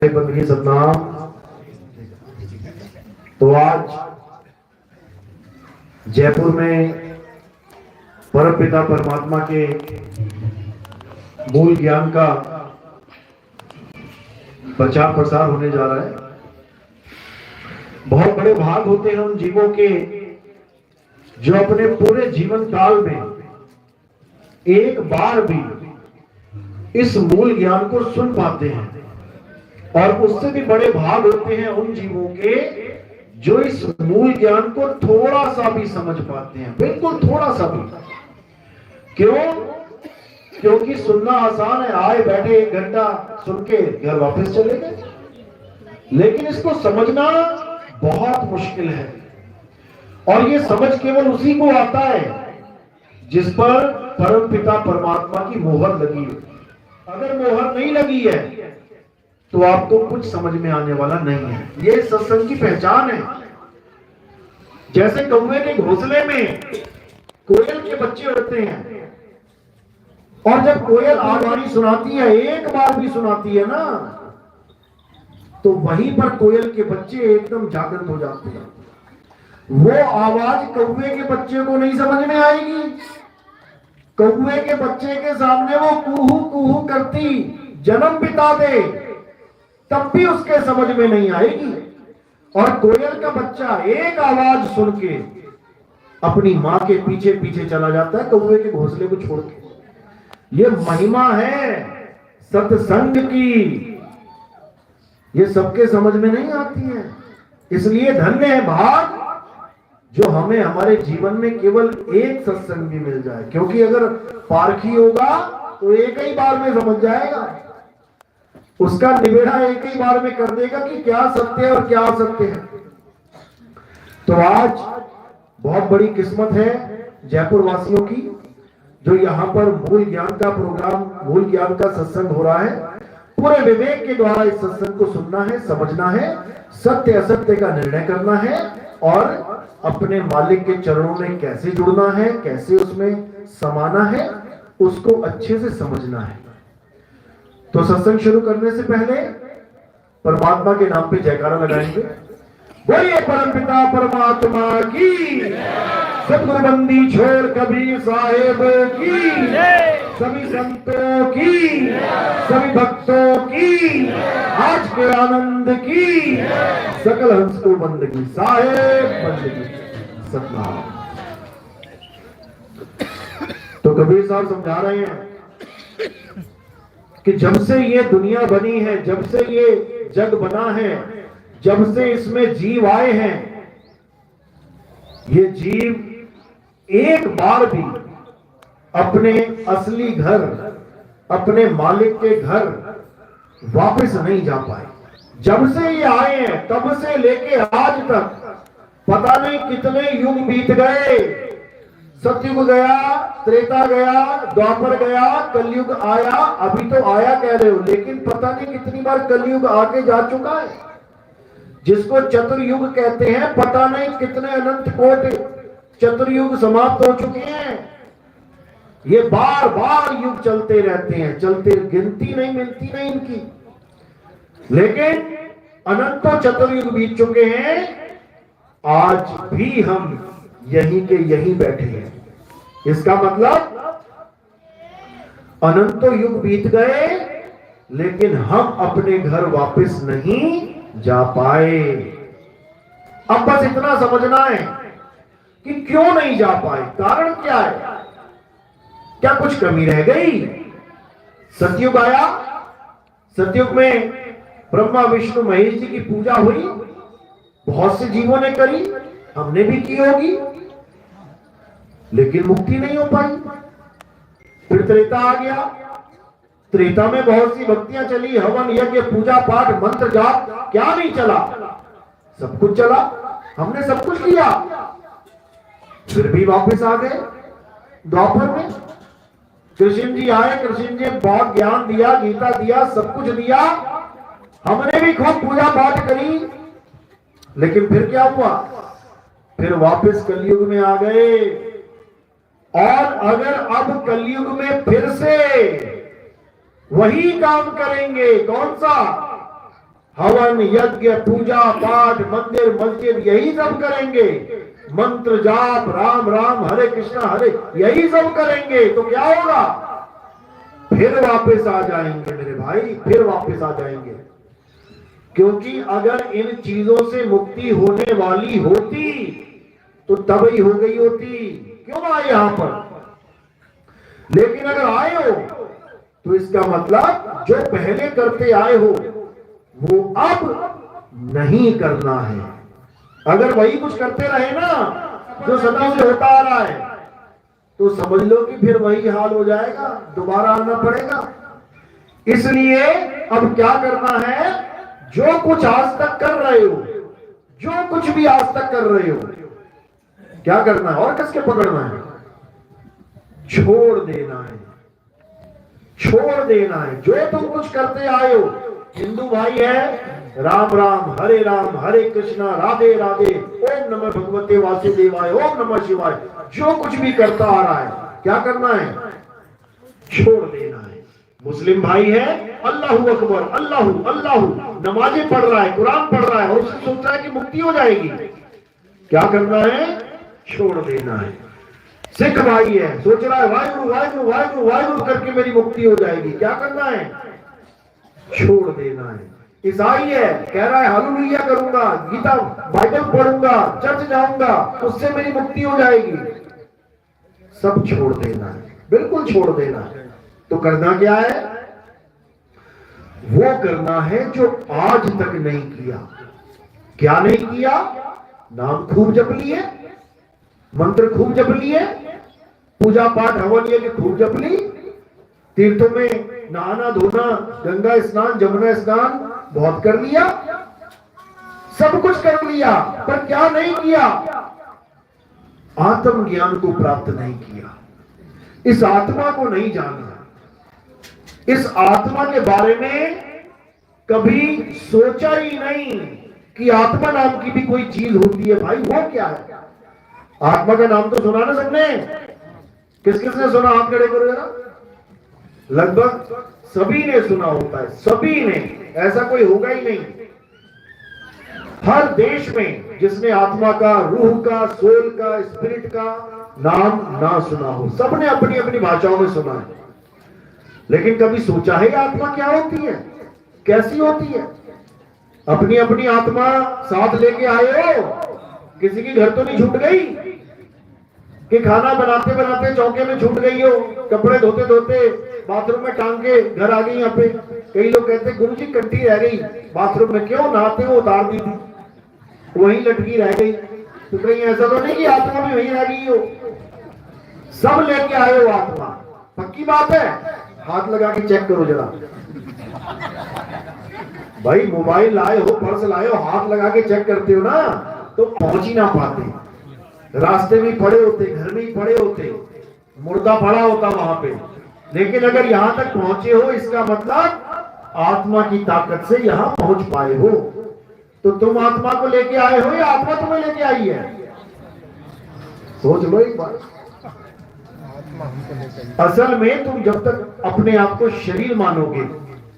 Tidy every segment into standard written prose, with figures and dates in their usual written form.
बंदगी सतनाम। तो आज जयपुर में परम पिता परमात्मा के मूल ज्ञान का प्रचार प्रसार होने जा रहा है। बहुत बड़े भाग होते हैं उन जीवों के जो अपने पूरे जीवन काल में एक बार भी इस मूल ज्ञान को सुन पाते हैं, और उससे भी बड़े भाग होते हैं उन जीवों के जो इस मूल ज्ञान को थोड़ा सा भी समझ पाते हैं, बिल्कुल थोड़ा सा भी। क्यों? क्योंकि सुनना आसान है, आए बैठे 1 घंटा सुन के घर वापस चले गए, लेकिन इसको समझना बहुत मुश्किल है। और ये समझ केवल उसी को आता है जिस पर परम पिता परमात्मा की मोहर लगी है। अगर मोहर नहीं लगी है तो आपको कुछ समझ में आने वाला नहीं है। ये सत्संग की पहचान है। जैसे कौवे के घोंसले में कोयल के बच्चे होते हैं, और जब कोयल आवाज़ सुनाती है, एक बार भी सुनाती है ना, तो वहीं पर कोयल के बच्चे एकदम जागृत हो जाते हैं। वो आवाज कौवे के बच्चे को नहीं समझ में आएगी। कौवे के बच्चे के सामने वो कुहू कुहू करती जन्म बिता दे, तब भी उसके समझ में नहीं आएगी। और कोयल का बच्चा एक आवाज सुन के अपनी मां के पीछे पीछे चला जाता है, कौवे के घोंसले को छोड़ के। ये महिमा है सत्संग की, ये सबके समझ में नहीं आती है। इसलिए धन्य है भाग जो हमें हमारे जीवन में केवल एक सत्संग भी मिल जाए, क्योंकि अगर पारखी होगा तो एक ही बार में समझ जाएगा, उसका निबेड़ा एक ही बार में कर देगा कि क्या सत्य है और क्या असत्य है। तो आज बहुत बड़ी किस्मत है जयपुर वासियों की, जो यहाँ पर मूल ज्ञान का प्रोग्राम, मूल ज्ञान का सत्संग हो रहा है। पूरे विवेक के द्वारा इस सत्संग को सुनना है, समझना है, सत्य असत्य का निर्णय करना है, और अपने मालिक के चरणों में कैसे जुड़ना है, कैसे उसमें समाना है, उसको अच्छे से समझना है। तो सत्संग शुरू करने से पहले परमात्मा के नाम पे जयकारा लगाएंगे। बोलिए परम पिता परमात्मा की, सतगुरु बंदी छोड़ कबीर साहेब की, सभी संतों की, सभी भक्तों की, आज के आनंद की, सकल हंस को बंदगी साहेब बंदगी सतनाम। तो कबीर साहब समझा रहे हैं कि जब से ये दुनिया बनी है, जब से ये जग बना है, जब से इसमें जीव आए हैं, ये जीव एक बार भी अपने असली घर, अपने मालिक के घर वापस नहीं जा पाए। जब से ये आए हैं तब से लेके आज तक पता नहीं कितने युग बीत गए। सतयुग गया, त्रेता गया, द्वापर गया, कलयुग आया। अभी तो आया कह रहे हो, लेकिन पता नहीं कितनी बार कलयुग आके जा चुका है, जिसको चतुर्युग कहते हैं। पता नहीं कितने अनंत कोट चतुर्युग समाप्त हो चुके हैं। ये बार बार युग चलते रहते हैं, चलते, गिनती नहीं मिलती नहीं इनकी, लेकिन अनंतों चतुर्युग बीत चुके हैं। आज भी हम यहीं के यहीं बैठे हैं। इसका मतलब अनंतों युग बीत गए, लेकिन हम अपने घर वापस नहीं जा पाए। अब बस इतना समझना है कि क्यों नहीं जा पाए, कारण क्या है, क्या कुछ कमी रह गई। सतयुग आया, सतयुग में ब्रह्मा विष्णु महेश जी की पूजा हुई, बहुत से जीवों ने करी, हमने भी की होगी, लेकिन मुक्ति नहीं हो पाई। फिर त्रेता आ गया, त्रेता में बहुत सी भक्तियां चली, हवन यज्ञ पूजा पाठ मंत्र जाप, क्या नहीं चला, सब कुछ चला, हमने सब कुछ किया, फिर भी वापस आ गए। द्वापर में कृष्ण जी आए, कृष्ण जी बहुत ज्ञान दिया, गीता दिया, सब कुछ दिया, हमने भी खूब पूजा पाठ करी, लेकिन फिर क्या हुआ, फिर वापस कलयुग में आ गए। और अगर अब कलयुग में फिर से वही काम करेंगे, कौन सा, हवन यज्ञ पूजा पाठ मंदिर मस्जिद यही सब करेंगे, मंत्र जाप राम राम हरे कृष्णा हरे यही सब करेंगे तो क्या होगा? फिर वापस आ जाएंगे मेरे भाई, फिर वापस आ जाएंगे। क्योंकि अगर इन चीजों से मुक्ति होने वाली होती तो तब ही हो गई होती, क्यों आए यहां पर। लेकिन अगर आए हो तो इसका मतलब जो पहले करते आए हो वो अब नहीं करना है। अगर वही कुछ करते रहे ना जो सदा से होता आ रहा है तो समझ लो कि फिर वही हाल हो जाएगा, दोबारा आना पड़ेगा। इसलिए अब क्या करना है, जो कुछ आज तक कर रहे हो, जो कुछ भी आज तक कर रहे हो, क्या करना है और किसके पकड़ना है? छोड़ देना है, छोड़ देना है। जो तुम कुछ करते आए हो, हिंदू भाई है राम राम हरे कृष्णा राधे राधे ओम नमः भगवते वासुदेवाय ओम नमः शिवाय, जो कुछ भी करता आ रहा है क्या करना है? छोड़ देना है। मुस्लिम भाई है अल्लाहू अकबर अल्लाहू अल्लाहू नमाजें पढ़ रहा है, कुरान पढ़ रहा है और उसको सोच रहा है कि मुक्ति हो जाएगी, क्या करना है? छोड़ देना है। सिख भाई है सोच रहा है वाहिगुरु वाहिगुरु वाहिगुरु वाहिगुरु करके मेरी मुक्ति हो जाएगी, क्या करना है? छोड़ देना है। ईसाई है कह रहा है हालेलुया करूंगा, गीता बाइबल पढ़ूंगा, चर्च जाऊंगा, उससे मेरी मुक्ति हो जाएगी, सब छोड़ देना है, बिल्कुल छोड़ देना है। तो करना क्या है? वो करना है जो आज तक नहीं किया। क्या नहीं किया? नाम खूब जप लिए, मंत्र खूब जप लिए, पूजा पाठ हवन यज्ञ खूब जप ली, तीर्थों में नहाना धोना गंगा स्नान जमुना स्नान बहुत कर लिया, सब कुछ कर लिया, पर क्या नहीं किया? आत्मज्ञान को प्राप्त नहीं किया, इस आत्मा को नहीं जाना, इस आत्मा के बारे में कभी सोचा ही नहीं कि आत्मा नाम की भी कोई चीज होती है। भाई वो क्या है? आत्मा का नाम तो सुना ना सबने? किस किसने सुना? हाथ खड़े करो जरा। लगभग सभी ने सुना होता है, सभी ने, ऐसा कोई होगा ही नहीं। हर देश में जिसने आत्मा का, रूह का, सोल का, स्पिरिट का नाम ना सुना हो, सबने अपनी अपनी भाषाओं में सुना है, लेकिन कभी सोचा है आत्मा क्या होती है, कैसी होती है? अपनी अपनी आत्मा साथ लेके आए हो? किसी की घर तो नहीं छूट गई कि खाना बनाते बनाते चौके में छूट गई हो, कपड़े धोते धोते बाथरूम में टांग के घर आ गई। यहाँ पे कई लोग कहते गुरुजी कंठी रह गई बाथरूम में, क्यों? नहाते हो उतार दी थी, वहीं लटकी रह गई। तो कहीं ऐसा तो नहीं कि आत्मा भी वहीं रह गई हो? सब लेके आए हो आत्मा, पक्की बात है। हाथ लगा के चेक करो जरा। भाई मोबाइल लाए हो, पर्स लाए हो, हाथ लगा के चेक करते हो ना तो पहुंच ही ना पाते, रास्ते में पड़े होते, घर में ही पड़े होते, मुर्दा पड़ा होता वहां पे। लेकिन अगर यहां तक पहुंचे हो, इसका मतलब आत्मा की ताकत से यहां पहुंच पाए हो। तो तुम आत्मा को लेके आए हो या आत्मा तुम्हें लेके आई है? सोच लो एक बार। असल में तुम जब तक अपने आप को शरीर मानोगे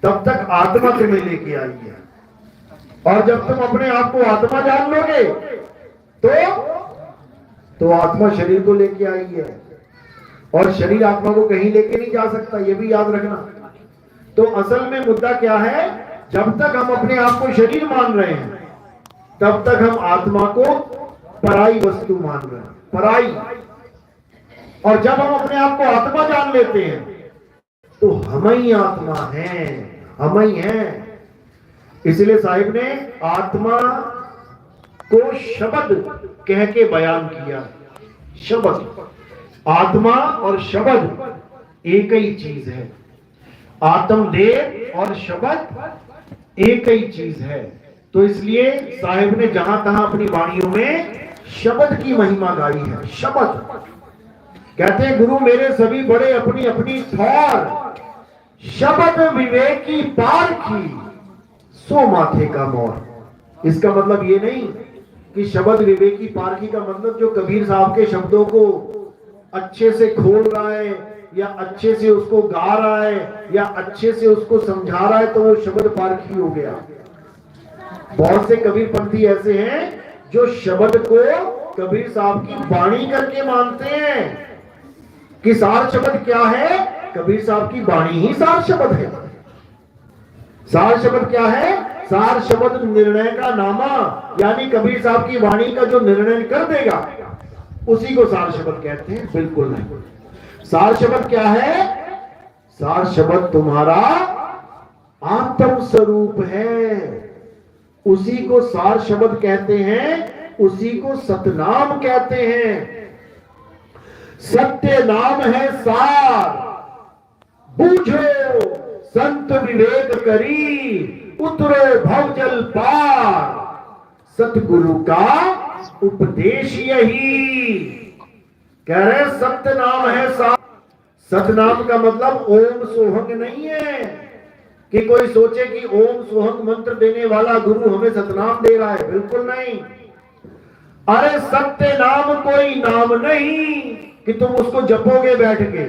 तब तक आत्मा तुम्हें लेके आई है, और जब तुम अपने आप को आत्मा जान लोगे तो आत्मा शरीर को लेके आई है, और शरीर आत्मा को कहीं लेके नहीं जा सकता, ये भी याद रखना। तो असल में मुद्दा क्या है? जब तक हम अपने आप को शरीर मान रहे हैं तब तक हम आत्मा को पराई वस्तु मान रहे हैं, पराई। और जब हम अपने आप को आत्मा जान लेते हैं तो हम ही आत्मा हैं, हम ही हैं। इसलिए साहिब ने आत्मा को शब्द कह के बयान किया। शब्द, आत्मा और शब्द एक ही चीज है, आत्मदेव और शब्द एक ही चीज है। तो इसलिए साहिब ने जहां तहां अपनी वाणियों में शब्द की महिमा गाई है। शब्द कहते हैं गुरु मेरे सभी बड़े अपनी अपनी ठौर, शब्द विवेकी पार की सो माथे का मोर। इसका मतलब ये नहीं कि शब्द विवेकी पारखी का मतलब जो कबीर साहब के शब्दों को अच्छे से खोल रहा है या अच्छे से उसको गा रहा है या अच्छे से उसको समझा रहा है तो वो शब्द पारखी हो गया। बहुत से कबीर पंथी ऐसे हैं जो शब्द को कबीर साहब की वाणी करके मानते हैं कि सार शब्द क्या है, कबीर साहब की वाणी ही सार शब्द है। सार शब्द क्या है? सार शब्द निर्णय का नामा, यानी कबीर साहब की वाणी का जो निर्णय कर देगा उसी को सार शब्द कहते हैं। बिल्कुल नहीं। सार शब्द क्या है? सार शब्द तुम्हारा आत्म स्वरूप है, उसी को सार शब्द कहते हैं, उसी को सतनाम कहते हैं। सत्य नाम है सार, बूझो संत विवेक करी, उतरो भवजल पार, सतगुरु का उपदेश यही। कह रहे सत्य नाम है सार। सतनाम का मतलब ओम सोहंग नहीं है कि कोई सोचे कि ओम सोहंग मंत्र देने वाला गुरु हमें सतनाम दे रहा है। बिल्कुल नहीं। अरे सत्य नाम कोई नाम नहीं कि तुम उसको जपोगे बैठ के।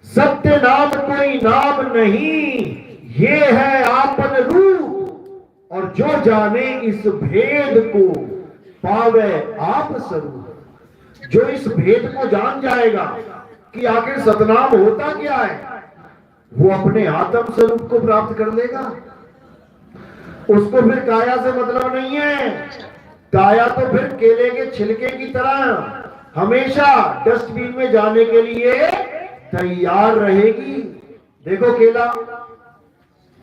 सत्य नाम कोई नाम नहीं, ये है आपन रूप, और जो जाने इस भेद को पावे आप स्वरूप। जो इस भेद को जान जाएगा कि आखिर सतनाम होता क्या है, वो अपने आत्म स्वरूप को प्राप्त कर लेगा। उसको फिर काया से मतलब नहीं है। काया तो फिर केले के छिलके की तरह हमेशा डस्टबिन में जाने के लिए तैयार रहेगी। देखो केला,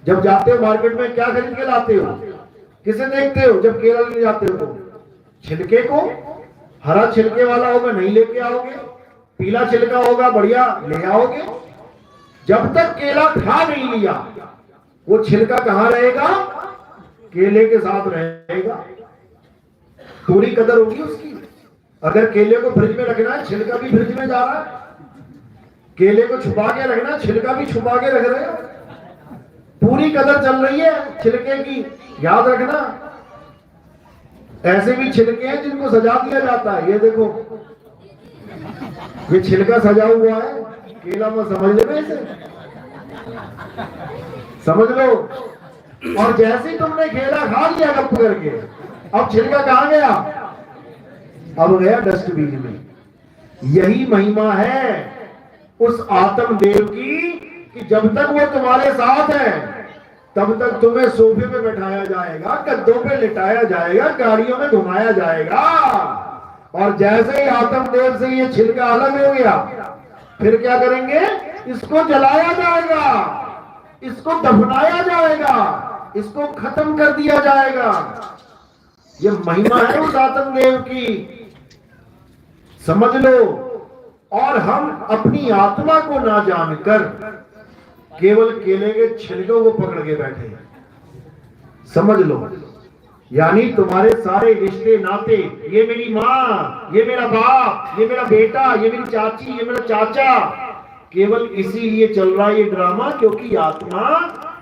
जब जाते हो मार्केट में क्या खरीद के लाते हो? किसे देखते हो जब केला ले जाते हो? तो छिलके को। हरा छिलके वाला होगा नहीं लेके आओगे, पीला छिलका होगा बढ़िया ले आओगे। जब तक केला खा नहीं लिया वो छिलका कहां रहेगा? केले के साथ रहेगा। थोड़ी कदर होगी उसकी। अगर केले को फ्रिज में रखना है, छिलका भी फ्रिज में जा रहा है। केले को छुपा के रखना, छिलका भी छुपा के रख रहे हो। पूरी कदर चल रही है छिलके की, याद रखना। ऐसे भी छिलके हैं जिनको सजा दिया जाता है। ये देखो, ये छिलका सजा हुआ है, केला में समझ लो, इसे समझ लो। और जैसे ही तुमने केला खा लिया गप करके, अब छिलका कहां गया? अब गया डस्टबिन में। यही महिमा है उस आत्म देव की कि जब तक वो तुम्हारे साथ है तब तक तुम्हें सोफे पे बैठाया जाएगा, गद्दों पे लिटाया जाएगा, गाड़ियों में घुमाया जाएगा। और जैसे ही आत्म देव से ये छिलका अलग हो गया, फिर क्या करेंगे? इसको जलाया जाएगा, इसको दफनाया जाएगा, इसको खत्म कर दिया जाएगा। ये महिमा है उस आत्म देव की, समझ लो। और हम अपनी आत्मा को ना जानकर केवल केले के छिलकों को पकड़ के बैठे हैं, समझ लो। यानी तुम्हारे सारे रिश्ते नाते, ये मेरी माँ, ये मेरा बाप, ये मेरा बेटा, ये मेरी चाची, ये मेरा चाचा, केवल इसीलिए चल रहा है ये ड्रामा क्योंकि आत्मा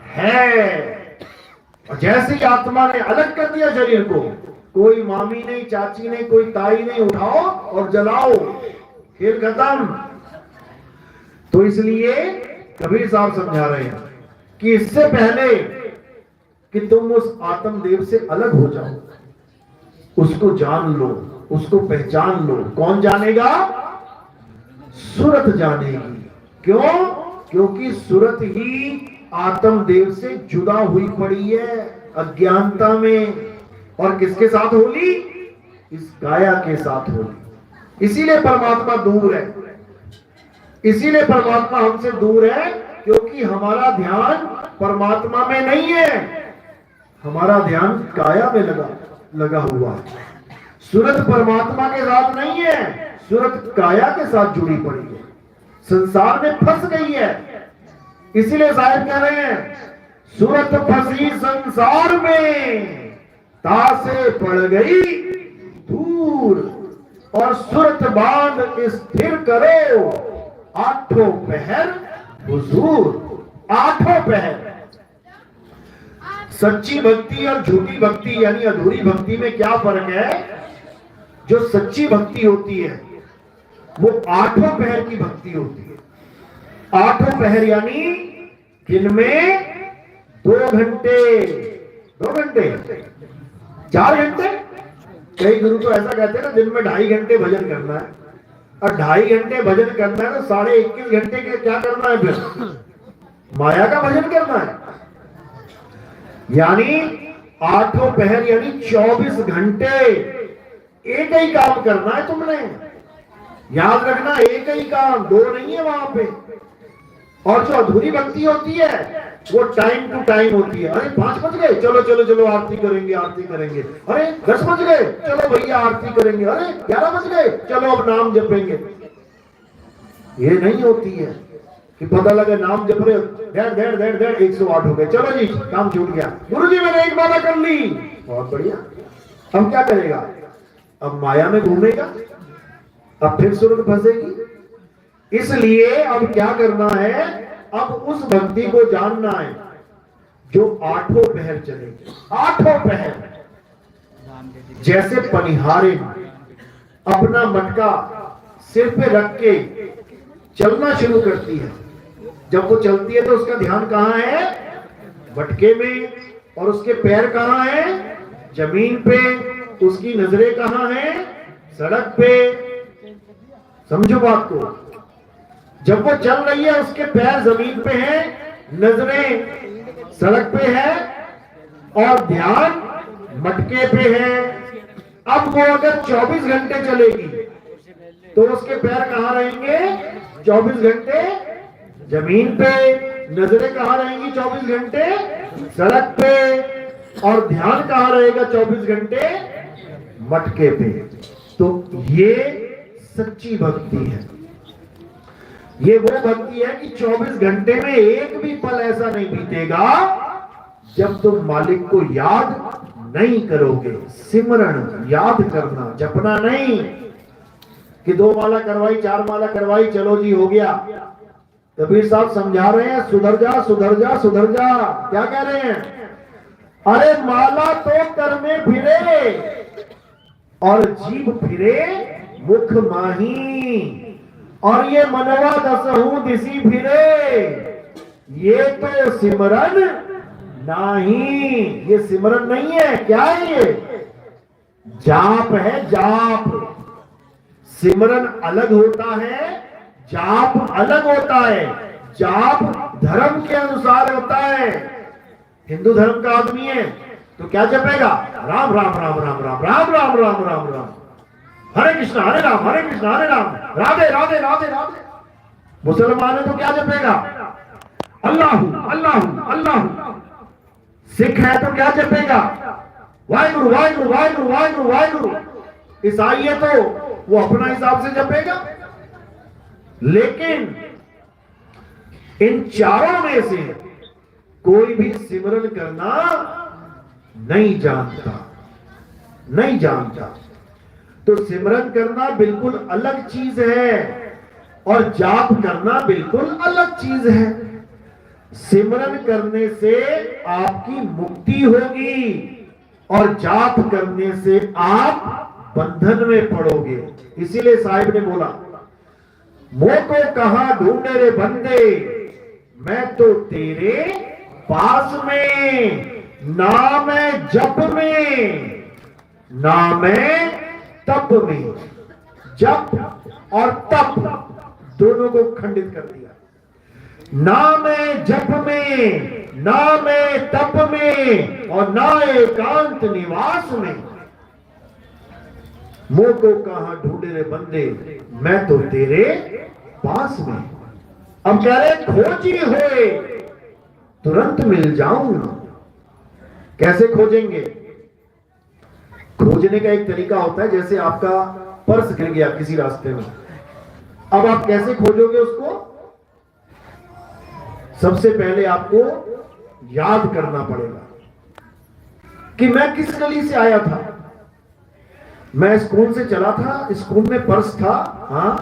है। और जैसे ही आत्मा ने अलग कर दिया शरीर को, कोई मामी नहीं, चाची नहीं, कोई ताई नहीं, उठाओ और जलाओ, खेल खत्म। तो इसलिए कबीर साहब समझा रहे हैं कि इससे पहले कि तुम उस आत्म देव से अलग हो जाओ, उसको जान लो, उसको पहचान लो। कौन जानेगा? सुरत जानेगी। क्यों? क्योंकि सुरत ही आत्म देव से जुदा हुई पड़ी है अज्ञानता में। और किसके साथ होली? इस काया के साथ होली। इसीलिए परमात्मा दूर है, इसीलिए परमात्मा हमसे दूर है, क्योंकि हमारा ध्यान परमात्मा में नहीं है, हमारा ध्यान काया में लगा हुआ है। सूरत परमात्मा के साथ नहीं है, सूरत काया के साथ जुड़ी पड़ी है, संसार में फंस गई है। इसीलिए साहिब कह रहे हैं, सूरत फंसी संसार में, तासे पड़ गई दूर, और सूरत बांध स्थिर करो, आठों पहर हुजूर। आठों पहर। सच्ची भक्ति और झूठी भक्ति यानी अधूरी भक्ति में क्या फर्क है? जो सच्ची भक्ति होती है वो आठों पहर की भक्ति होती है। आठों पहर यानी दिन में 2 घंटे 2 घंटे, 4 घंटे। कई गुरु तो ऐसा कहते हैं ना, दिन में 2.5 घंटे भजन करना है, और 2.5 घंटे भजन करना है तो 21.5 घंटे के क्या करना है? फिर माया का भजन करना है। यानी 8 पहर यानी 24 घंटे एक ही काम करना है तुमने। याद रखना, एक ही काम, 2 नहीं है वहां पे। और जो अधूरी भक्ति होती है वो टाइम टू टाइम होती है। अरे 5 बज गए, चलो चलो चलो आरती करेंगे, आरती करेंगे। अरे 10 बज गए, चलो भैया आरती करेंगे। अरे 11 बज गए, चलो अब नाम जपेंगे। ये नहीं होती है कि पता लगे नाम जप रहे, डेढ़ डेढ़ डेढ़ डेढ़ 108 हो गए, चलो जी काम छूट गया। गुरु जी मैंने एक माला कर ली, बहुत बढ़िया। अब क्या करेगा? अब माया में घूमेगा, अब फिर सूरत फंसेगी। इसलिए अब क्या करना है? अब उस भक्ति को जानना है जो 8 पहर चलेगी। 8 पहर जैसे पनिहारे अपना मटका सिर पे रख के चलना शुरू करती है। जब वो चलती है तो उसका ध्यान कहां है? मटके में। और उसके पैर कहां है? जमीन पे। उसकी नजरें कहां है? सड़क पे। समझो बात को। जब वो चल रही है उसके पैर जमीन पे हैं, नजरें सड़क पे है और ध्यान मटके पे है। अब वो अगर 24 घंटे चलेगी तो उसके पैर कहां रहेंगे? 24 घंटे जमीन पे। नजरें कहां रहेंगी? 24 घंटे सड़क पे। और ध्यान कहां रहेगा? 24 घंटे मटके पे। तो ये सच्ची भक्ति है। ये वो भक्ति है कि 24 घंटे में एक भी पल ऐसा नहीं बीतेगा जब तुम मालिक को याद नहीं करोगे। सिमरण, याद करना, जपना नहीं कि 2 माला करवाई, 4 माला करवाई, चलो जी हो गया। कबीर साहब समझा रहे हैं, सुधर जा सुधर जा सुधर जा। क्या कह रहे हैं? अरे माला तो कर में फिरे और जीव फिरे मुख माही, और ये मनवा दसहू दिसी फिरे, ये तो सिमरन नहीं। ये सिमरन नहीं है। क्या है ये? जाप है, जाप। सिमरन अलग होता है, जाप अलग होता है। जाप धर्म के अनुसार होता है। हिंदू धर्म का आदमी है तो क्या जपेगा? राम राम राम राम राम राम राम राम राम राम, हरे कृष्ण हरे राम हरे कृष्ण हरे राम, राधे राधे राधे राधे। मुसलमान है तो क्या जपेगा? अल्लाह अल्लाह अल्लाह। सिख है तो क्या जपेगा? वाहिगुरु वाहिगुरु वाहिगुरु वाहिगुरु वाहिगुरु। ईसाई है तो वो अपना हिसाब से जपेगा। लेकिन इन चारों में से कोई भी सिमरन करना नहीं जानता, नहीं जानता। तो सिमरन करना बिल्कुल अलग चीज है और जाप करना बिल्कुल अलग चीज है। सिमरन करने से आपकी मुक्ति होगी और जाप करने से आप बंधन में पड़ोगे। इसीलिए साहिब ने बोला, मोह को कहां ढूंढे रे बंदे, मैं तो तेरे पास में, ना मैं जप में ना मैं तप में। जप और तप दोनों को खंडित कर दिया। ना मैं जप में, ना मैं तप में, और ना एकांत निवास में। मोह को कहां ढूंढे रे बंदे, मैं तो तेरे पास में। अब कह रहे खोजी होए तुरंत मिल जाऊं। कैसे खोजेंगे? खोजने का एक तरीका होता है, जैसे आपका पर्स गिर गया किसी रास्ते में, अब आप कैसे खोजोगे उसको? सबसे पहले आपको याद करना पड़ेगा कि मैं किस गली से आया था। मैं स्कूल से चला था, स्कूल में पर्स था, हाँ,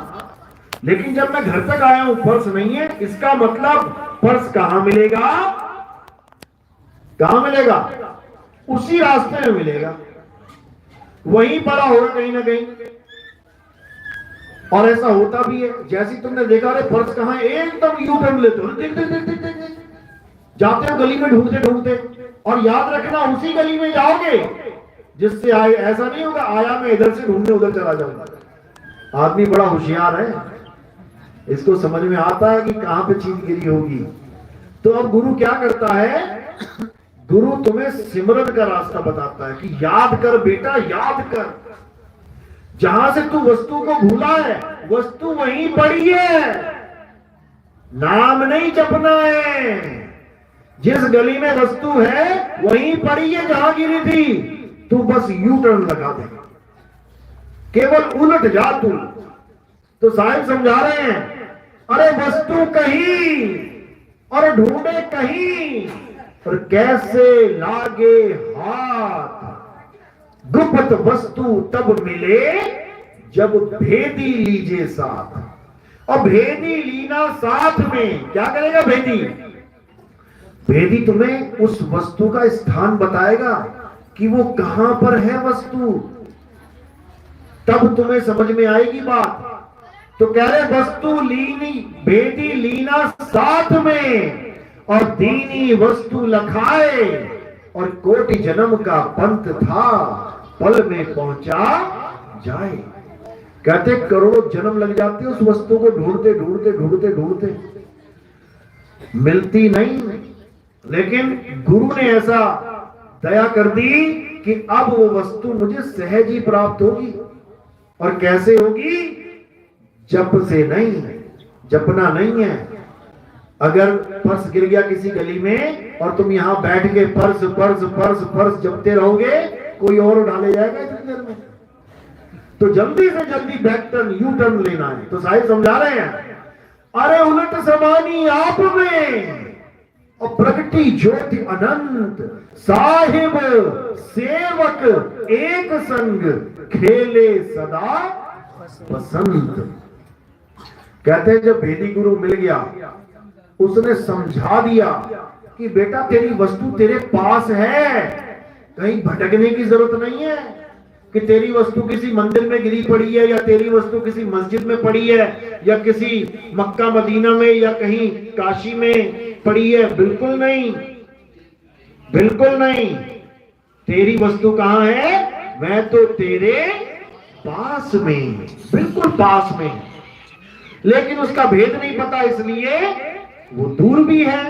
लेकिन जब मैं घर तक आया हूं पर्स नहीं है। इसका मतलब पर्स कहां मिलेगा? कहां मिलेगा? उसी रास्ते में मिलेगा, वहीं पड़ा होगा कहीं ना कहीं। और ऐसा होता भी है, जैसे तुमने देखा अरे पर्स कहां है, एकदम यू टर्न लेते हो, देख देख देख देख देख जाते हो गली में ढूंढते ढूंढते, और याद रखना उसी गली में जाओगे जिससे आए, ऐसा नहीं होगा आया मैं इधर से ढूंढने उधर चला जाऊंगा। आदमी बड़ा होशियार है, इसको समझ में आता है कि कहां पे चीज गिरी होगी। तो अब गुरु क्या करता है, गुरु तुम्हें सिमरन का रास्ता बताता है कि याद कर बेटा, याद कर, जहां से तू वस्तु को भूला है वस्तु वहीं पड़ी है, नाम नहीं जपना है। जिस गली में वस्तु है वहीं पड़ी है जहां गिरी थी, तू बस यू टर्न लगा दे, केवल उलट जा तू। तो साहिब समझा रहे हैं, अरे वस्तु कहीं और ढूंढे कहीं, और कैसे लागे हाथ, गुप्त वस्तु तब मिले जब भेदी लीजे साथ। और भेदी लीना साथ में क्या करेगा भेदी, भेदी तुम्हें उस वस्तु का स्थान बताएगा कि वो कहां पर है वस्तु, तब तुम्हें समझ में आएगी बात। तो कह रहे वस्तु लीनी भेदी लीना साथ में, और दीनी वस्तु लखाए, और कोटि जन्म का पंथ था पल में पहुंचा जाए। कहते करोड़ों जन्म लग जाते उस वस्तु को ढूंढते ढूंढते ढूंढते ढूंढते, मिलती नहीं। लेकिन गुरु ने ऐसा दया कर दी कि अब वो वस्तु मुझे सहज ही प्राप्त होगी। और कैसे होगी, जप से नहीं, जपना नहीं है। अगर पर्स गिर गया किसी गली में और तुम यहां बैठ के पर्स पर्स पर्स पर्स जपते रहोगे, कोई और उठा ले जाएगा इतनी देर में। तो जल्दी से जल्दी बैक टर्न यू टर्न लेना है। तो साहिब समझा रहे हैं, अरे उलट समानी आप में और प्रगति ज्योति अनंत, साहिब सेवक एक संग, खेले सदा बसंत। कहते हैं जब भेदी गुरु मिल गया, उसने समझा दिया कि बेटा तेरी वस्तु तेरे पास है, कहीं भटकने की जरूरत नहीं है कि तेरी वस्तु किसी मंदिर में गिरी पड़ी है, या तेरी वस्तु किसी मस्जिद में पड़ी है, या किसी मक्का मदीना में या कहीं काशी में पड़ी है। बिल्कुल नहीं, बिल्कुल नहीं। तेरी वस्तु कहां है, मैं तो तेरे पास में, बिल्कुल पास में। लेकिन उसका भेद नहीं पता, इसलिए वो दूर भी है।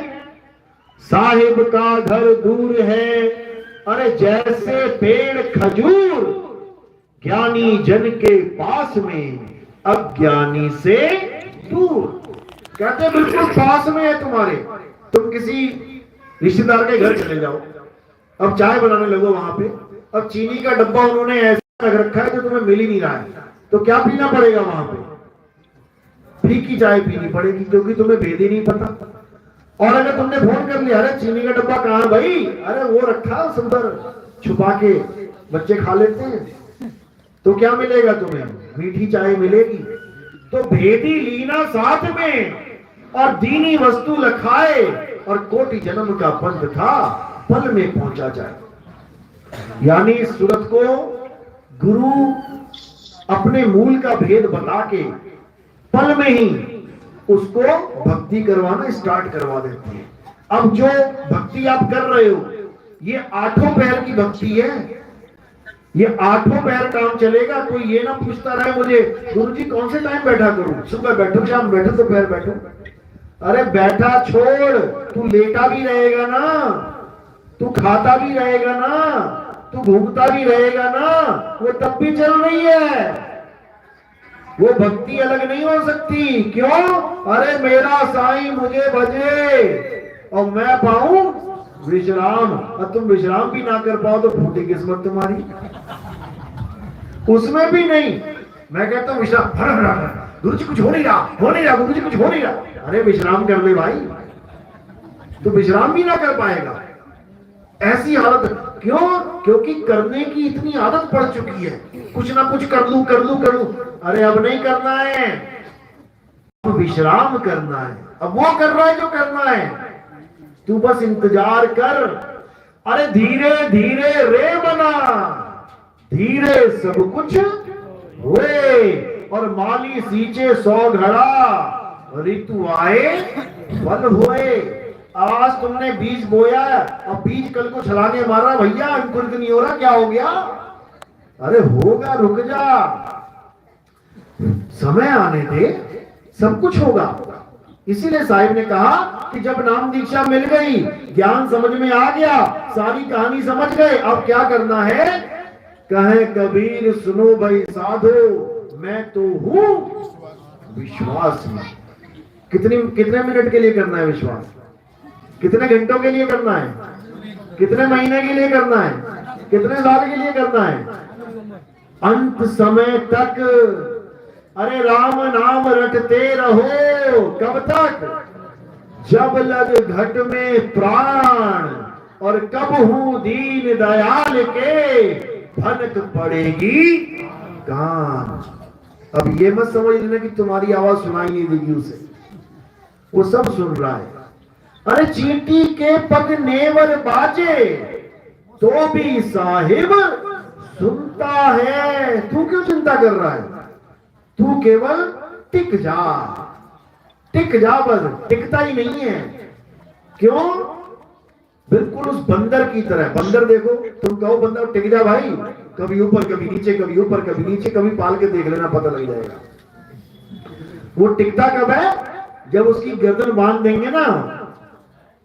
साहिब का घर दूर है, अरे जैसे पेड़ खजूर, ज्ञानी जन के पास में, अज्ञानी से दूर। कहते बिल्कुल पास में है तुम्हारे। तुम किसी रिश्तेदार के घर चले जाओ, अब चाय बनाने लगो वहां पे, अब चीनी का डब्बा उन्होंने ऐसा रख रखा है जो तुम्हें मिल ही नहीं रहा है, तो क्या पीना पड़ेगा वहां पे, फीकी चाय पीनी पड़ेगी, क्योंकि तुम्हें भेद ही नहीं पता। और अगर तुमने फोन कर लिया, अरे चीनी का डब्बा कहां भाई, अरे वो रखा सुंदर छुपा के बच्चे खा लेते हैं, तो क्या मिलेगा तुम्हें, मीठी चाय मिलेगी। तो भेदी लीना साथ में और दीनी वस्तु लखाए, और कोटि जन्म का पंथ था पल में पहुंचा जाए। यानी इस सूरत को गुरु अपने मूल का भेद बता के पल में ही उसको भक्ति करवाना स्टार्ट करवा देते हैं। अब जो भक्ति आप कर रहे हो, ये आठों पैर की भक्ति है, ये आठों पैर काम चलेगा। कोई ये ना पूछता रहे मुझे, गुरुजी कौन से टाइम बैठा करूं, सुबह बैठो शाम बैठो दोपहर बैठो। अरे बैठा छोड़, तू लेटा भी रहेगा ना, तू खाता भी रहेगा ना, तू घूमता भी रहेगा ना, वो तब भी चल रही है। वो भक्ति अलग नहीं हो सकती। क्यों, अरे मेरा साईं मुझे भजे और मैं पाऊं विश्राम, और तुम विश्राम भी ना कर पाओ तो फूटी किस्मत तुम्हारी। उसमें भी नहीं, मैं कहता हूं विश्राम, गुरु जी कुछ हो नहीं रहा, हो नहीं रहा, गुरु जी कुछ हो नहीं रहा। अरे विश्राम कर ले भाई, तो विश्राम भी ना कर पाएगा। ऐसी हालत क्यों, क्योंकि करने की इतनी आदत पड़ चुकी है, कुछ ना कुछ कर लूं कर लूं कर लूं। अरे अब नहीं करना है, अब विश्राम करना है। अब वो कर रहा है जो करना है, तू बस इंतजार कर। अरे धीरे धीरे रे बना, धीरे सब कुछ हुए, और माली सींचे 100 घड़ा, ऋतु आए फल हुए। आज तुमने बीज बोया और बीज कल को छलांगे मारा, भैया अंकुरित नहीं हो रहा, क्या हो गया? अरे होगा, रुक जा, समय आने दे, सब कुछ होगा। इसीलिए साहिब ने कहा कि जब नाम दीक्षा मिल गई, ज्ञान समझ में आ गया, सारी कहानी समझ गए, अब क्या करना है? कहे कबीर सुनो भाई साधो, मैं तो हूं विश्वास में। कितने मिनट के लिए करना है विश्वास? कितने घंटों के लिए करना है? कितने महीने के लिए करना है? कितने साल के लिए करना है? अंत समय तक। अरे राम नाम रटते रहो, कब तक? जब लग घट में प्राण, और कब हूं दीन दयाल के भनक पड़ेगी कान। अब ये मत समझ लेना कि तुम्हारी आवाज सुनाई नहीं देगी उसे, वो सब सुन रहा है। अरे चींटी के पग नेवर बाजे तो भी साहिब सुनता है। तू क्यों चिंता कर रहा है? तू केवल टिक जा, टिक जा, बस टिकता ही नहीं है। क्यों? बिल्कुल उस बंदर की तरह। बंदर देखो, तुम कहो बंदर टिक जा भाई, कभी ऊपर कभी नीचे, कभी ऊपर कभी नीचे, कभी पाल के देख लेना, पता लग जाएगा। वो टिकता कब है? जब उसकी गर्दन बांध देंगे ना,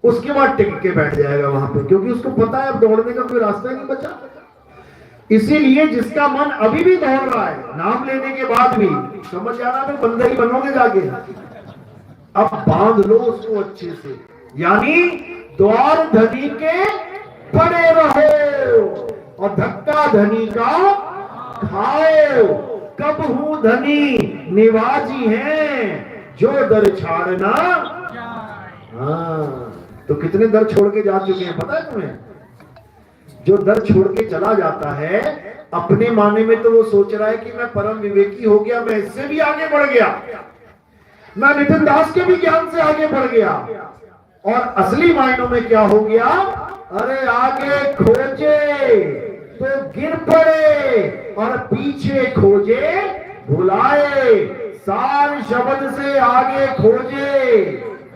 उसके बाद टिक के बैठ जाएगा वहां पे, क्योंकि उसको पता है अब दौड़ने का कोई रास्ता ही नहीं बचा। इसीलिए जिसका मन अभी भी दौड़ रहा है, नाम लेने के बाद भी, समझ जाना तो बंदर ही बनोगे जाके। अब बांध लो उसको अच्छे से, यानी द्वार धनी के पड़े रहो और धक्का धनी का खाओ। कब हूं धनी निवाजी है जो दर छाड़ना। हाँ, तो कितने दर छोड़ के जा चुके हैं पता है तुम्हें? जो दर छोड़ के चला जाता है, अपने माने में तो वो सोच रहा है कि मैं परम विवेकी हो गया, मैं इससे भी आगे बढ़ गया, मैं नितिन दास के भी ज्ञान से आगे बढ़ गया। और असली मायनों में क्या हो गया? अरे आगे खोजे तो गिर पड़े और पीछे खोजे भुलाए। सार शब्द से आगे खोजे,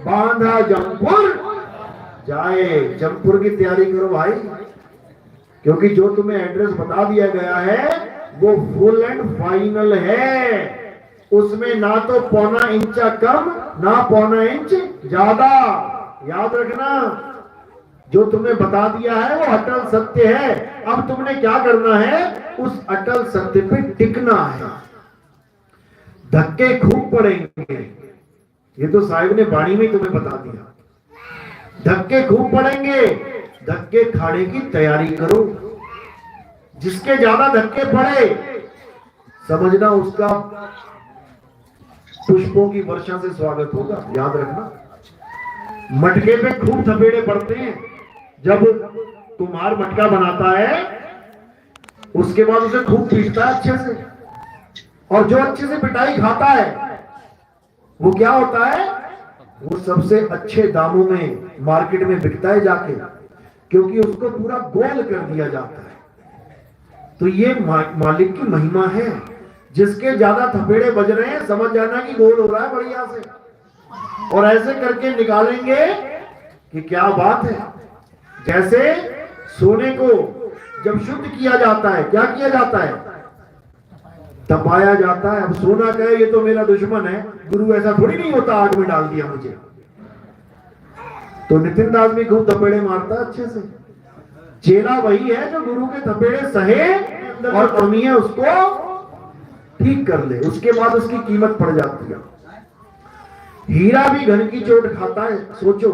बांधा जमपुर जाए। जमपुर की तैयारी करो भाई, क्योंकि जो तुम्हें एड्रेस बता दिया गया है वो फुल एंड फाइनल है। उसमें ना तो पौना इंचा कम, ना पौना इंच ज्यादा। याद रखना, जो तुम्हें बता दिया है वो अटल सत्य है। अब तुमने क्या करना है? उस अटल सत्य पे टिकना है। धक्के खूब पड़ेंगे, ये तो साहिब ने वाणी में तुम्हें बता दिया। धक्के खूब पड़ेंगे, धक्के खाने की तैयारी करो। जिसके ज्यादा धक्के पड़े, समझना उसका पुष्पों की वर्षा से स्वागत होगा। याद रखना, मटके पे खूब थपेड़े पड़ते हैं। जब कुम्हार मटका बनाता है, उसके बाद उसे खूब पीटता है अच्छे से, और जो अच्छे से पिटाई खाता है वो क्या होता है? वो सबसे अच्छे दामों में मार्केट में बिकता है जाके, क्योंकि उसको पूरा गोल कर दिया जाता है। तो ये मालिक की महिमा है। जिसके ज्यादा थपेड़े बज रहे हैं, समझ जाना कि गोल हो रहा है बढ़िया से, और ऐसे करके निकालेंगे कि क्या बात है। जैसे सोने को जब शुद्ध किया जाता है, क्या किया जाता है? तपाया जाता है। अब सोना कहे ये तो मेरा दुश्मन है, गुरु ऐसा थोड़ी नहीं होता, आग में डाल दिया मुझे। तो नितिन दास भी खूब थपेड़े मारता है अच्छे से। चेला वही है जो गुरु के थपेड़े सहे और कमियां उसको ठीक कर ले, उसके बाद उसकी कीमत पड़ जाती है। हीरा भी घन की चोट खाता है। सोचो,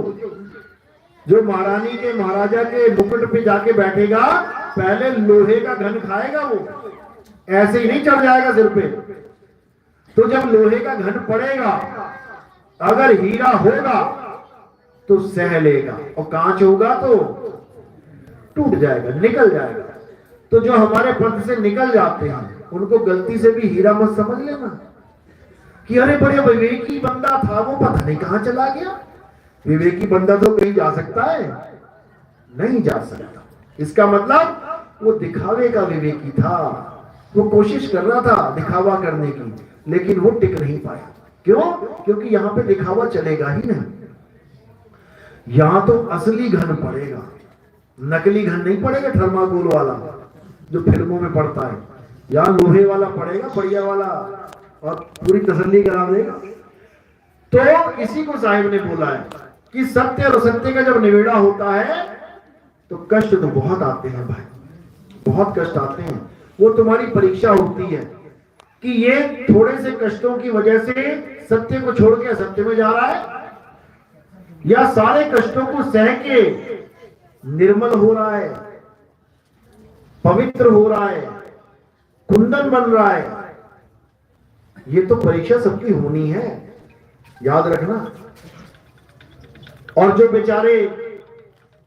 जो महारानी के महाराजा के मुकुट पे जाके बैठेगा, पहले लोहे का घन खाएगा, वो ऐसे ही नहीं चढ़ जाएगा सिर पे। तो जब लोहे का घन पड़ेगा, अगर हीरा होगा तो सह लेगा, और कांच होगा तो टूट जाएगा, निकल जाएगा। तो जो हमारे पंथ से निकल जाते हैं, उनको गलती से भी हीरा मत समझ लेना कि अरे बड़े विवेकी बंदा था, वो पता नहीं कहां चला गया। विवेकी बंदा तो कहीं जा सकता है? नहीं जा सकता। इसका मतलब वो दिखावे का विवेकी था, वो कोशिश कर रहा था दिखावा करने की, लेकिन वो टिक नहीं पाया। क्यों? क्योंकि यहां पे दिखावा चलेगा ही नहीं। यहां तो असली घन पड़ेगा, नकली घन नहीं पड़ेगा थर्माकोल वाला जो फिल्मों में पड़ता है। यहां लोहे वाला पड़ेगा, बढ़िया वाला, और पूरी तसल्ली करा देगा। तो इसी को साहिब ने बोला है कि सत्य और असत्य का जब निवेड़ा होता है तो कष्ट तो बहुत आते हैं भाई, बहुत कष्ट आते हैं। वो तुम्हारी परीक्षा होती है कि ये थोड़े से कष्टों की वजह से सत्य को छोड़ के असत्य में जा रहा है, या सारे कष्टों को सह के निर्मल हो रहा है, पवित्र हो रहा है, कुंदन बन रहा है। ये तो परीक्षा सबकी होनी है, याद रखना। और जो बेचारे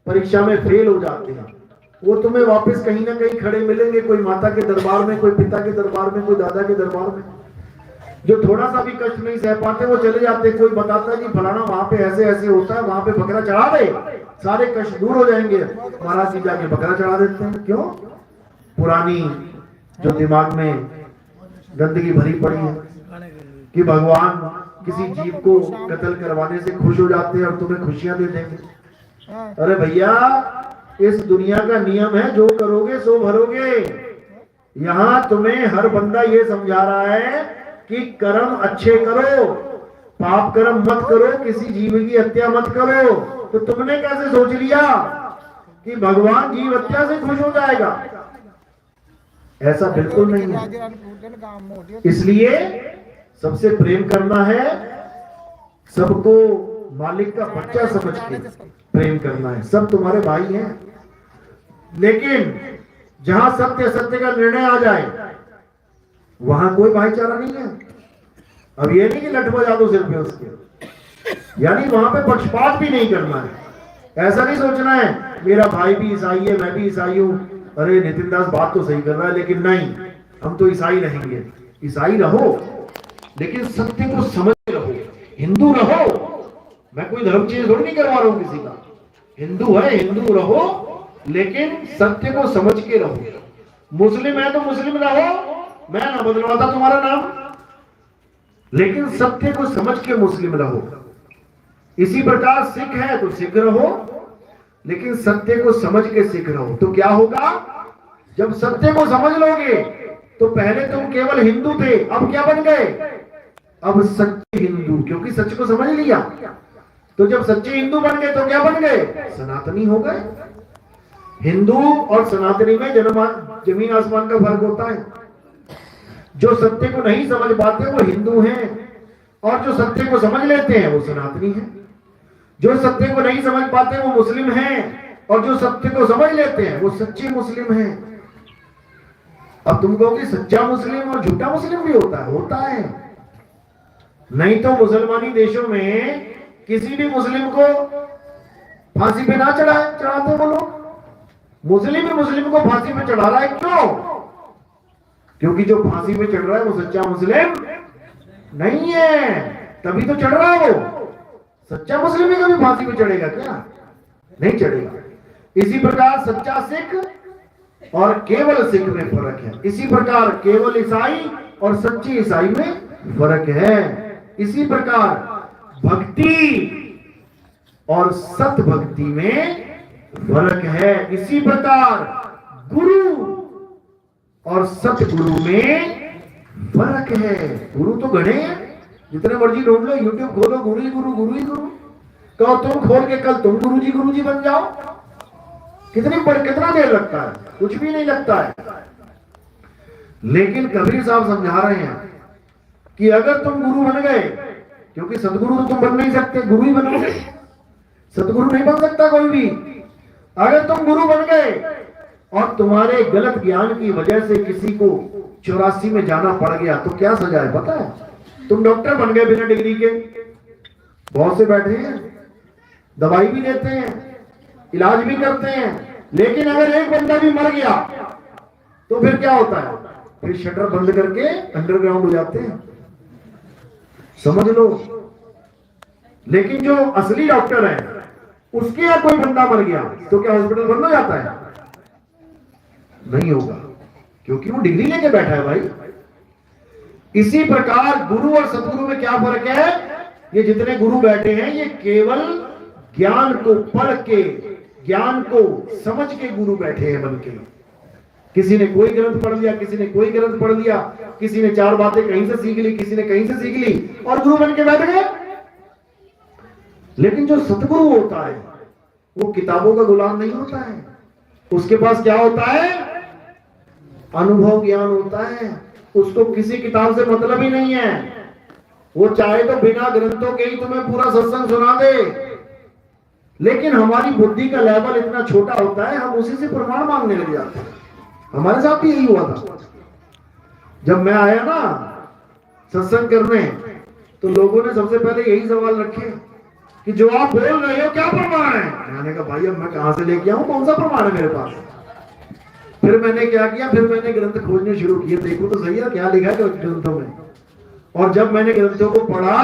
परीक्षा में फेल हो जाते हैं वो तुम्हें वापस कहीं ना कहीं खड़े मिलेंगे, कोई माता के दरबार में, कोई पिता के दरबार में, कोई दादा के दरबार में। जो थोड़ा सा भी कष्ट नहीं सह पाते वो चले जाते। कोई बताता है कि फलाना वहां पे ऐसे ऐसे होता है, वहां पे बकरा चढ़ा दे, सारे कष्ट दूर हो जाएंगे। महाराज जी जाके बकरा चढ़ा देते हैं। क्यों? पुरानी जो दिमाग में गंदगी भरी पड़ी है कि भगवान किसी जीव को कत्ल करवाने से खुश हो जाते हैं और तुम्हें खुशियां दे देंगे। अरे भैया, इस दुनिया का नियम है, जो करोगे सो भरोगे। यहां तुम्हें हर बंदा ये समझा रहा है कि कर्म अच्छे करो, पाप कर्म मत करो, किसी जीव की हत्या मत करो। तो तुमने कैसे सोच लिया कि भगवान जीव हत्या से खुश हो जाएगा? ऐसा बिल्कुल नहीं है। इसलिए सबसे प्रेम करना है, सबको मालिक का बच्चा समझ के प्रेम करना है। सब तुम्हारे भाई हैं। लेकिन जहां सत्य सत्य का निर्णय आ जाए वहां कोई भाईचारा नहीं है। अब ये नहीं कि लठ बजा दो सिर पे उसके, यानी वहां पे पक्षपात भी नहीं करना है। ऐसा नहीं सोचना है मेरा भाई भी ईसाई है, मैं भी ईसाई हूं, अरे नितिन दास बात तो सही कर रहा है लेकिन नहीं, हम तो ईसाई रहेंगे। ईसाई रहो लेकिन सत्य को समझ रहो, हिंदू रहो। मैं कोई धर्म चेंज थोड़ी नहीं करवा रहा हूं किसी का। हिंदू है, हिंदू रहो लेकिन सत्य को समझ के रहो। मुस्लिम है तो मुस्लिम रहो, मैं ना बदलवाता तुम्हारा नाम, लेकिन सत्य को समझ के मुस्लिम रहो। इसी प्रकार सिख है तो सिख रहो लेकिन सत्य को समझ के सिख रहो। तो क्या होगा? जब सत्य को समझ लोगे तो पहले तुम केवल हिंदू थे, अब क्या बन गए? अब सच्चे हिंदू, क्योंकि सच को समझ लिया। तो जब सच्चे हिंदू बन गए तो क्या बन गए? सनातनी हो गए। हिंदू और सनातनी में जमीन आसमान का फर्क होता है। जो सत्य को नहीं समझ पाते वो हिंदू हैं, और जो सत्य को समझ लेते हैं वो सनातनी हैं। जो सत्य को नहीं समझ पाते वो मुस्लिम हैं, और जो सत्य को समझ लेते हैं वो सच्चे मुस्लिम हैं। अब तुम कहोगे सच्चा मुस्लिम और झूठा मुस्लिम भी होता है? होता है। नहीं तो मुसलमानी देशों में किसी भी मुस्लिम को फांसी पे ना चढ़ाते वो लोग। मुस्लिम ही मुस्लिम को फांसी पे चढ़ा रहा है। क्यों? क्योंकि जो फांसी पे चढ़ रहा है वो सच्चा मुस्लिम नहीं है, तभी तो चढ़ रहा है वो। सच्चा मुस्लिम ही कभी फांसी पे चढ़ेगा क्या? नहीं चढ़ेगा। इसी प्रकार सच्चा सिख और केवल सिख में फर्क है। इसी प्रकार केवल ईसाई और सच्ची ईसाई में फर्क है। इसी प्रकार भक्ति और सत भक्ति में फर्क है। इसी प्रकार गुरु और सतगुरु में फर्क है। गुरु तो घड़े हैं, जितने मर्जी ढूंढ लो, यूट्यूब खोलो, गुरु ही गुरु, गुरु ही गुरु। कहो तुम खोल के कल तुम गुरु जी बन जाओ। कितना देर लगता है? कुछ भी नहीं लगता है। लेकिन कबीर साहब समझा रहे हैं कि अगर तुम गुरु बन गए, क्योंकि सतगुरु तो तुम बन नहीं सकते, गुरु ही बनोगे, सतगुरु नहीं बन सकता कोई भी। अगर तुम गुरु बन गए और तुम्हारे गलत ज्ञान की वजह से किसी को 84 में जाना पड़ गया तो क्या सजा है पता है? तुम डॉक्टर बन गए बिना डिग्री के। बहुत से बैठे हैं, दवाई भी देते हैं, इलाज भी करते हैं, लेकिन अगर एक बंदा भी मर गया तो फिर क्या होता है? फिर शटर बंद करके अंडरग्राउंड हो जाते हैं, समझ लो। लेकिन जो असली डॉक्टर है उसके यहां कोई बंदा मर गया तो क्या हॉस्पिटल बंद हो जाता है? नहीं होगा, क्योंकि वो डिग्री लेके बैठा है भाई। इसी प्रकार गुरु और सतगुरु में क्या फर्क है? ये जितने गुरु बैठे हैं ये केवल ज्ञान को पढ़ के, ज्ञान को समझ के गुरु बैठे हैं बन के। किसी ने कोई ग्रंथ पढ़ लिया, किसी ने कोई ग्रंथ पढ़ लिया, किसी ने 4 बातें कहीं से सीख ली, किसी ने कहीं से सीख ली और गुरु बन के बैठ गए। लेकिन जो सतगुरु होता है वो किताबों का गुलाम नहीं होता है। उसके पास क्या होता है? अनुभव ज्ञान होता है। उसको किसी किताब से मतलब ही नहीं है। वो चाहे तो बिना ग्रंथों के ही तुम्हें पूरा सत्संग सुना दे, लेकिन हमारी बुद्धि का लेवल इतना छोटा होता है, हम उसी से प्रमाण मांगने लग जाते हैं। हमारे साथ भी यही हुआ था। जब मैं आया ना सत्संग करने, तो लोगों ने सबसे पहले यही सवाल रखे कि जो आप बोल रहे हो क्या प्रमाण है? मैंने कहा भाई अब मैं कहां से लेके आऊं, कौन सा प्रमाण है मेरे पास? फिर मैंने क्या किया, फिर मैंने ग्रंथ खोजने शुरू किए, देखो तो सही है क्या लिखा है ग्रंथों में। और जब मैंने ग्रंथों को पढ़ा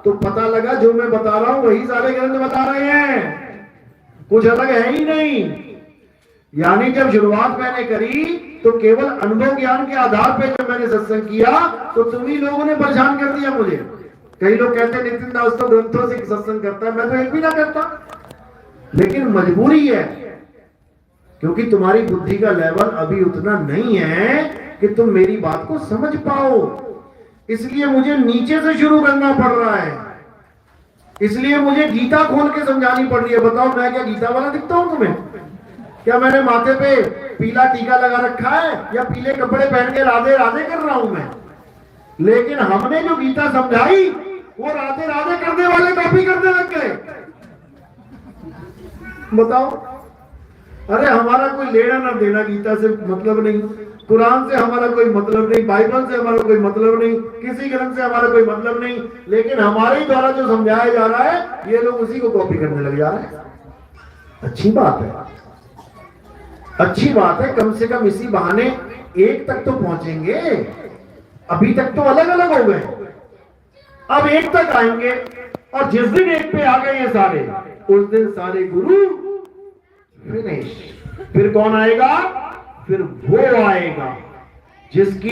तो पता लगा जो मैं बता रहा हूं वही सारे ग्रंथ बता रहे हैं, कुछ अलग है ही नहीं। यानी जब शुरुआत मैंने करी तो केवल अनुभव ज्ञान के आधार पर जब मैंने सत्संग किया तो तुम ही लोगों ने परेशान कर दिया मुझे। कई लोग कहते हैं नितिन दास तो ग्रंथों से सत्संग करता है, मैं तो एक भी ना करता, लेकिन मजबूरी है क्योंकि तुम्हारी बुद्धि का लेवल अभी उतना नहीं है कि तुम मेरी बात को समझ पाओ। इसलिए मुझे नीचे से शुरू करना पड़ रहा है, इसलिए मुझे गीता खोल के समझानी पड़ रही है। बताओ मैं क्या गीता वाला दिखता हूं तुम्हें? क्या मैंने माथे पे पीला टीका लगा रखा है या पीले कपड़े पहन के राधे राधे कर रहा हूं मैं? लेकिन हमने जो गीता समझाई वो राधे राधे करने वाले कॉपी करने लग गए। बताओ, अरे हमारा कोई लेना ना देना गीता से मतलब नहीं, कुरान से हमारा कोई मतलब नहीं, बाइबल से हमारा कोई मतलब नहीं, किसी ग्रंथ से हमारा कोई मतलब नहीं, लेकिन हमारे द्वारा जो समझाया जा रहा है ये लोग उसी को कॉपी करने लग जा रहे हैं। अच्छी बात है, अच्छी बात है, कम से कम इसी बहाने एक तक तो पहुंचेंगे। अभी तक तो अलग अलग हो गए, अब एक तक आएंगे। और जिस दिन एक पे आ गए ये सारे, उस दिन सारे गुरु फिनिश। फिर कौन आएगा? फिर वो आएगा जिसकी